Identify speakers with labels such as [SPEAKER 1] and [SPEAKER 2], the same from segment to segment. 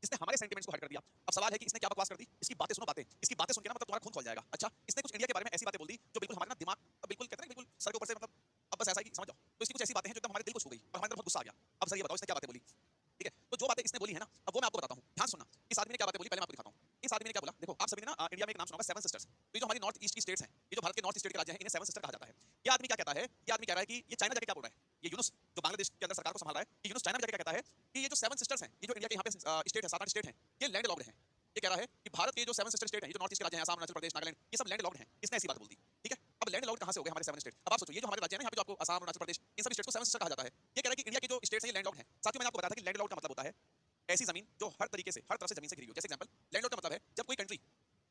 [SPEAKER 1] इसने हमारे सेंटिमेंट्स को हर्ट कर दिया। अब सवाल है कि इसने क्या बकवास कर दी, इसकी बातें सुनो, बातें, इसकी बातें सुन के ना मतलब तुम्हारा खून खौल जाएगा। अच्छा, इसने कुछ इंडिया के बारे में ऐसी बातें बोल दी जो बिल्कुल हमारे ना दिमाग, बिल्कुल कहते हैं ना, बिल्कुल सर के ऊपर से मतलब अब बस ऐसा है कि समझ जाओ। तो इसकी कुछ ऐसी बातें हैं जो एकदम हमारे दिल को छू गई और हमारे अंदर बहुत गुस्सा आ गया। अब सर ये बताओ इसने क्या बातें बोली, ठीक है? तो जो बातें इसने बोली है ना, अब वो मैं आपको बताता हूँ, ध्यान से सुनना। इस आदमी ने क्या बातें बोली पहले मैं आपको दिखाता हूँ। इस आदमी ने क्या बोला, देखो आप सभी ने ना इंडिया में एक नाम सुना होगा, सेवन सिस्टर्स। तो ये जो हमारी नॉर्थ ईस्ट की स्टेट्स हैं, ये जो भारत के नॉर्थ ईस्ट स्टेट के राज्य हैं, इन्हें सेवन सिस्टर कहा जाता है। ये आदमी क्या कहता है, ये आदमी कह रहा है कि ये चाइना जाके क्या बोल रहा है, ये यूनुस जो बांग्लादेश के अंदर सरकार को संभाल रहा है, ये यूनुस चाइना में जाके क्या कहता है कि ये जो सेवन सिस्टर्स हैं, ये जो इंडिया के यहाँ पे स्टेट है, 7-8 स्टेट हैं, ये लैंड लॉक्ड हैं। ये कह रहा है कि भारत के जो सेवन सिस्टर स्टेट हैं, ये जो नॉर्थ ईस्ट के राज्य हैं, असम, अरुणाचल प्रदेश, नागालैंड, ये सब लैंड लॉक्ड हैं। इसने ऐसी बात बोल दी, ठीक है? अब लैंड लॉक्ड कहाँ से हो गए हमारे सेवन स्टेट? अब आप सोचो, ये जो हमारे राज्य हैं ना, यहाँ पे जो आपको असम, अरुणाचल प्रदेश, इन सब स्टेट को सेवन सिस्टर कहा जाता है। ये कह रहा है कि इंडिया के जो स्टेट्स हैं, ये लैंड लॉक्ड हैं। साथियों, मैंने आपको बताया था कि लैंड लॉक्ड का मतलब होता है ऐसी जमीन जो हर तरीके से, हर तरफ से जमीन से घिरी हुई हो। जैसे एग्जांपल, लैंड लॉक्ड का मतलब है जब कोई कंट्री,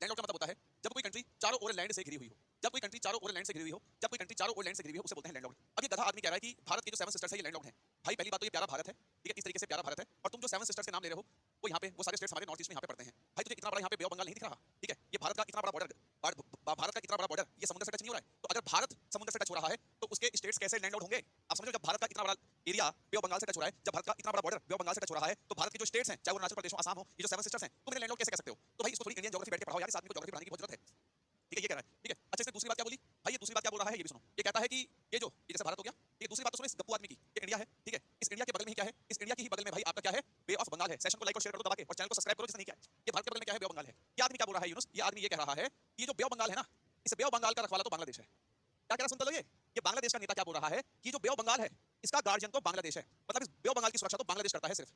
[SPEAKER 1] लैंड लॉक्ड का मतलब होता है जब कोई कंट्री चारों ओर लैंड से घिरी हुई हो। जब कोई कंट्री चारों ओर लैंड से घिरी हुई हो, जब कोई कंट्री चारों ओर लैंड से घिरी हुई हो, उसे बोलते हैं लैंड लॉक्ड। अब ये गधा आदमी कह रहा है कि भारत के जो सेवन सिस्टर्स है, ये लैंड लॉक्ड हैं। भाई पहली बात तो ये प्यारा भारत है, ठीक है? इस तरीके से प्यारा भारत है, और तुम जो सेवन सिस्टर्स के नाम ले रहे हो, वो यहाँ पे वो सारे स्टेट्स हमारे नॉर्थ ईस्ट में यहाँ पे पड़ते हैं। भाई तुझे इतना बड़ा यहाँ पे बे ऑफ बंगाल नहीं दिख रहा, ठीक है? ये भारत का इतना बड़ा बॉर्डर, भारत का इतना बड़ा बॉर्डर, ये समुद्र से टच नहीं हो रहा है। तो अगर भारत समुद्र से टच हो रहा है, तो उसके स्टेट्स कैसे लैंड लॉक्ड होंगे? आप समझो, जब भारत का इतना बड़ा एरिया बे ऑफ बंगाल से टच हो रहा है, जब भारत का इतना बड़ा बॉर्डर बे ऑफ बंगाल से टच हो रहा है, तो भारत के जो स्टेट्स हैं, चाहे वो अरुणाचल प्रदेश हो, आसाम हो, ये जो सेवन सिस्टर्स हैं, तुम इन्हें लैंड लॉक्ड कैसे कह सकते हो? तो भाई इसको थोड़ी इंडियन ज्योग्राफी बैठ के पढ़ाओ यार, इस आदमी को ज्योग्राफी पढ़ाने की बहुत जरूरत है, ठीक है? ये कह रहा है, ठीक है? अच्छा, इसने दूसरी बात क्या बोली भाई, ये दूसरी बात क्या बोल रहा है ये भी सुनो। ये कहता है कि ये जैसे भारत हो गया, ये दूसरी बात तो सुनो इस गप्पू आदमी की, ये इंडिया है, ठीक है? इस इंडिया के बगल में ही क्या है, इस इंडिया के ही बगल में भाई आपका क्या है, बे ऑफ बंगाल है। सेशन को लाइक और शेयर कर दो दबा के, और चैनल को सब्सक्राइब करो जिसने नहीं किया है। ये भारत के बगल में क्या है, बे ऑफ बंगाल है। ये आदमी क्या बोल रहा है यूनुस, ये आदमी ये कह रहा है कि ये जो बे ऑफ बंगाल है ना, इस बे ऑफ बंगाल का रखवाला तो बांग्लादेश है। क्या कह रहा सुनते लो, ये बांग्लादेश का नेता क्या बोल रहा है कि जो बे ऑफ बंगाल है, इसका गार्जियन तो बांग्लादेश है। मतलब इस बे ऑफ बंगाल की सुरक्षा तो बांग्लादेश करता है सिर्फ।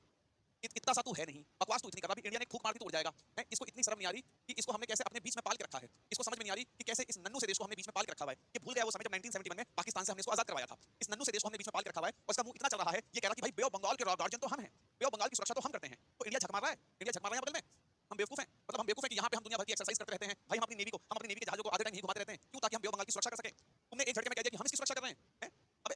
[SPEAKER 1] इतना सा तू है नहीं, बकवास तू इतनी कर रहा, अभी इंडिया ने फूंक मार दी तो उड़ जाएगा है? इसको इतनी शर्म नहीं आ रही कि इसको हमने कैसे अपने बीच में पाल के रखा है। इसको समझ में नहीं आ रही कि कैसे इस नन्नू से देश को हमने बीच में पाल के रखा हुआ है। ये भूल गया वो समय जब 1971 में पाकिस्तान से हमने इसको आजाद करवाया था। इस नन्नू से देश को हमने बीच में पाल के रखा हुआ है, और इसका मुंह इतना चल रहा है, ये कह रहा कि भाई बे ऑफ बंगाल के गार्जियन तो हम हैं, बे ऑफ बंगाल की सुरक्षा तो हम करते हैं। तो इंडिया झक मार रहा है, इंडिया झक मार रहा है बगल में। हम बेवकूफ हैं, मतलब हम बेवकूफ हैं कि यहाँ पे हम दुनिया भर की एक्सरसाइज करते रहते हैं। भाई हम अपनी नेवी के जहाजों को आधे टाइम ही घुमाते रहते हैं, क्यों? ताकि हम बे ऑफ बंगाल की सुरक्षा कर सके। तुमने एक झटके में कह दिया कि हम इसकी सुरक्षा कर रहे हैं। अबे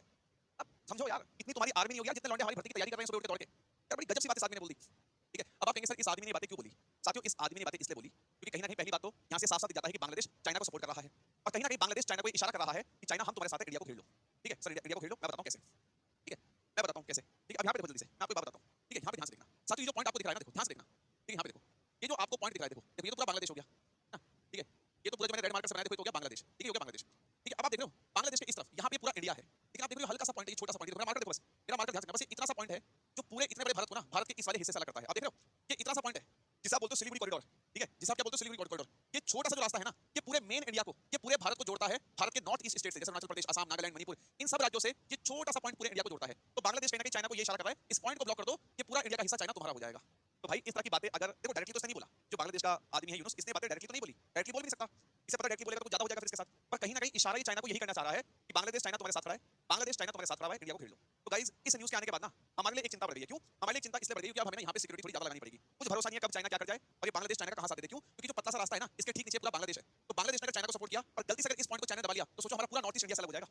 [SPEAKER 1] अब समझो यार, इतनी तुम्हारी आर्मी नहीं होगी यार, जितने लौंडे हमारी भर्ती की तैयारी कर रहे हैं सुबह उठ के दौड़ के। यार बड़ी गजब सी बात इस आदमी ने बोल दी, ठीक है? अब आप कहेंगे सर इस आदमी ने बातें क्यों बोली? साथियों, इस आदमी ने बातें इसलिए बोली क्योंकि कहीं ना कहीं पहली बात तो यहाँ से साफ-साफ दिख जाता है कि बांग्लादेश चाइना को सपोर्ट कर रहा है, और कहीं ना कहीं बांग्लादेश चाइना को इशारा कर रहा है कि चाइना हम तुम्हारे साथ है, इंडिया को घेर लो, ठीक है? सर इंडिया को घेर लो, मैं बताता हूँ कैसे, ठीक है? मैं बताता हूँ कैसे, ठीक है? अब यहाँ पे देखो जल्दी से, मैं आपको एक बात बताता हूँ, ठीक है? यहाँ पे ध्यान से देखना साथियों, ये जो पॉइंट आपको दिख रहा है ना, देखो ध्यान से देखना, ठीक है? यहाँ पे देखो, ये जो आपको पॉइंट दिख रहा है, देखो देखो, ये तो पूरा बांग्लादेश हो गया ना, ठीक है? ये तो पूरा जो मैंने रेड मार्कर से बनाया, देखो ये हो गया बांग्लादेश, ठीक है? हो गया बांग्लादेश, ठीक है? अब आप देख रहे हो बांग्लादेश के इस तरफ, यहाँ पे पूरा इंडिया है, लेकिन आप देख रहे हो हल्का सा पॉइंट है, ये छोटा सा पॉइंट है, मेरा मार्कर देखो बस, मेरा मार्कर ध्यान से देखना, बस ये इतना सा पॉइंट है जो पूरे इतने बड़े भारत को ना, भारत के इस वाले हिस्से से अलग करता है। आप देख रहे हो ये इतना सा पॉइंट है जिसे आप बोलते हो सिलीगुड़ी कॉरिडोर, ठीक है? जिसे आप क्या बोलते हो सिलीगुड़ी कॉरिडोर। ये छोटा सा जो रास्ता है ना, ये पूरे मेन इंडिया को, ये पूरे भारत को जोड़ता है, भारत के नॉर्थ ईस्ट स्टेट से, जैसे अरुणाचल प्रदेश, असम, नागालैंड, मणिपुर, इन सब राज्यों से ये छोटा सा पॉइंट पूरे इंडिया को जोड़ता है। तो बांग्लादेश कहीं ना कहीं चाइना को ये इशारा कर रहा है, इस पॉइंट को ब्लॉक कर दो, ये पूरा इंडिया का हिस्सा चाइना तुम्हारा हो जाएगा। तो भाई इस तरह की बातें अगर देखो, डायरेक्टली तो इसने नहीं बोला, जो बांग्लादेश का आदमी है यूनुस, इसने बातें डायरेक्टली तो नहीं बोली, डायरेक्टली बोल भी नहीं सकता, इसे पता डायरेक्टली बोलेगा तो कुछ ज्यादा हो जाएगा फिर इसके साथ, पर कहीं ना कहीं इशारा ही चाइना को यही करना चाह रहा है कि बांग्लादेश चाइना तुम्हारे साथ खड़ा है, बांग्लादेश चाइना तुम्हारे साथ खड़ा है, इंडिया को घेर लो। तो गाइस इस न्यूज़ के आने के बाद ना हमारे लिए एक चिंता बढ़ गई है। क्यों हमारे लिए चिंता इसलिए बढ़ गई कि अब हमें ना यहाँ पे सिक्योरिटी थोड़ी ज्यादा लगानी पड़ेगी। कुछ भरोसा नहीं है कब चाइना क्या कर जाए, और ये बांग्लादेश चाइना का कहां साथ दे दे। क्यों? क्योंकि जो पतला सा रास्ता है ना, इसके ठीक नीचे पूरा बांग्लादेश है। तो बांग्लादेश ने अगर चाइना को सपोर्ट किया और गलती से अगर इस पॉइंट को चाइना ने दबा लिया, तो सोचो हमारा पूरा नॉर्थ ईस्ट इंडिया से अलग हो जाएगा।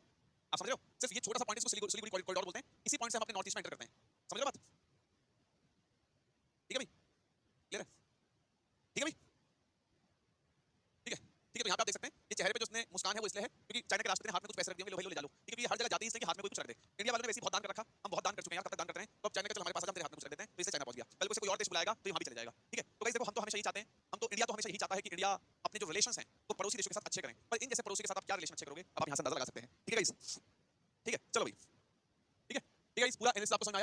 [SPEAKER 1] आप समझ रहे हो? सिर्फ ये छोटा सा पॉइंट, इसको सिलीगुड़ी कॉरिडोर बोलते हैं, इसी पॉइंट से हम अपने नॉर्थ ईस्ट में एंटर करते हैं। समझ रहे हो बात? ठीक है भाई, क्लियर है? ठीक है भाई, ठीक है, ठीक है। तो यहाँ पे आप देख सकते हैं ये चेहरे पे जो उसने मुस्कान है वो इसलिए है क्योंकि चाइना के राष्ट्रपति ने हाथ में कुछ पैसे रख दिए, लो भाई लो ले जा लो, ठीक है? ये हर जगह जाती है इसलिए कि हाथ में कोई कुछ रख दे। इंडिया वालों ने वैसे ही बहुत दान कर रखा, हम बहुत दान कर चुके हैं यार, कब तक दान करते हैं? तो अब चाइना का चल हमारे पास आ जा, हम तेरे हाथ में कुछ रख देते हैं, तो इससे चाइना पहुंच गया। कल को से कोई और देश बुलाएगा तो यहाँ भी चले जाएगा, ठीक है? तो गाइस देखो, हम तो हमेशा यही चाहते हैं, हम तो इंडिया तो हमेशा यही चाहता है कि इंडिया अपने जो रिलेशंस हैं वो पड़ोसी देशों के साथ अच्छे करें, पर इन जैसे पड़ोसी के साथ आप क्या रिलेशन अच्छे करोगे, अब आप यहाँ से अंदाजा लगा सकते हैं, ठीक है गाइस? ठीक है, चलो भाई, ठीक है, ठीक है गाइस, पूरा एनालिसिस आपको समझ में आया?